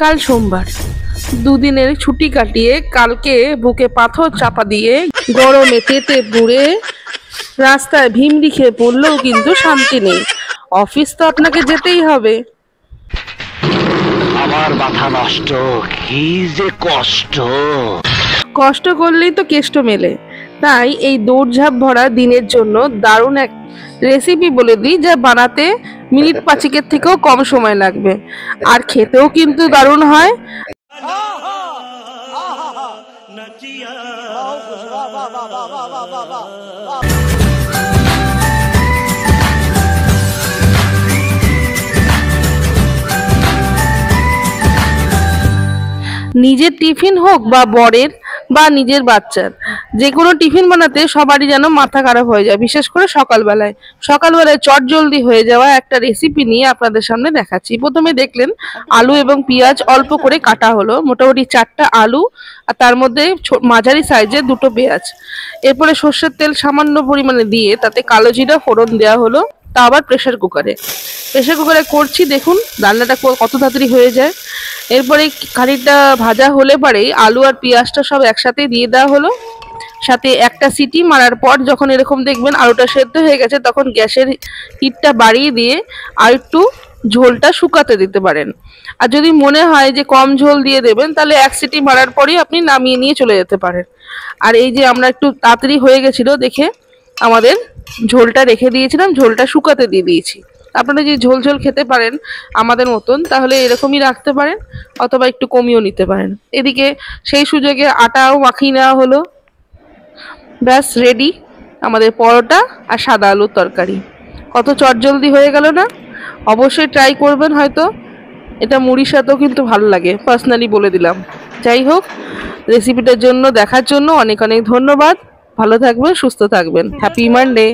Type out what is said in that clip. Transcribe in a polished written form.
কাল সোমবার, দুদিনের ছুটি কাটিয়ে কালকে বুকে পাথর চাপা দিয়ে গরমে তেতে পুড়ে রাস্তায় ভিমড়ি খেয়ে পড়লেও কিন্তু শান্তি নেই। অফিস তো আপনাকে যেতেই হবে। আমার মাথা নষ্ট, কি যে কষ্ট। কষ্ট করলেই তো কেষ্ট মেলে। তাই এই দৌড়ঝাঁপ ভরা দিনের জন্য দারুণ এক রেসিপি বলে দিই, যা বানাতে মিনিট পাঁচেকের থেকেও কম সময় লাগবে, আর খেতেও কিন্তু দারুণ হয়। নিজের টিফিন হোক বা বরের বা নিজের বাচ্চার, যে কোনো টিফিন বানাতে সবারই যেন মাথা খারাপ হয়ে যায়, বিশেষ করে সকালবেলায়। চট জলদি হয়ে যাওয়া একটা রেসিপি নিয়ে আপনাদের সামনে দেখাচ্ছি। প্রথমে দেখলেন আলু এবং পেঁয়াজ অল্প করে কাটা হলো, মোটামুটি 4টা আলু আর তার মধ্যে মাঝারি সাইজের 2টো পেঁয়াজ। এরপরে সর্ষের তেল সামান্য পরিমাণে দিয়ে তাতে কালো জিরা ফোড়ন দেওয়া হলো, তা আবার প্রেসার কুকারে করছি। দেখুন রান্নাটা কত তাড়াতাড়ি হয়ে যায়। এরপরে খানিকটা ভাজা হলে পরেই আলু আর পেঁয়াজটা সব একসাথে দিয়ে দেওয়া হলো। সাথে একটা সিটি মারার পর যখন এরকম দেখবেন আলুটা সেদ্ধ হয়ে গেছে, তখন গ্যাসের হিটটা বাড়িয়ে দিয়ে আর একটু ঝোলটা শুকাতে দিতে পারেন। আর যদি মনে হয় যে কম ঝোল দিয়ে দেবেন, তাহলে এক সিটি মারার পরেই আপনি নামিয়ে নিয়ে চলে যেতে পারেন। আর এই যে আমরা একটু তাড়াতাড়ি হয়ে গেছিল দেখে আমাদের ঝোলটা রেখে দিয়েছিলাম, ঝোলটা শুকাতে দিয়ে দিয়েছি। আপনারা যদি ঝোল ঝোল খেতে পারেন আমাদের মতন, তাহলে এরকমই রাখতে পারেন, অথবা একটু কমিয়েও নিতে পারেন। এদিকে সেই সুযোগে আটাও মাখিয়ে নেওয়া হলো। ব্যাস রেডি আমাদের পরোটা আর সাদা আলুর তরকারি। কত চটজলদি হয়ে গেল না? অবশ্যই ট্রাই করবেন, হয়তো এটা মুড়ির সাথেও কিন্তু ভালো লাগে, পার্সোনালি বলে দিলাম। যাই হোক, রেসিপিটার জন্য দেখার জন্য অনেক অনেক ধন্যবাদ। ভালো থাকবেন, সুস্থ থাকবেন। Happy Monday.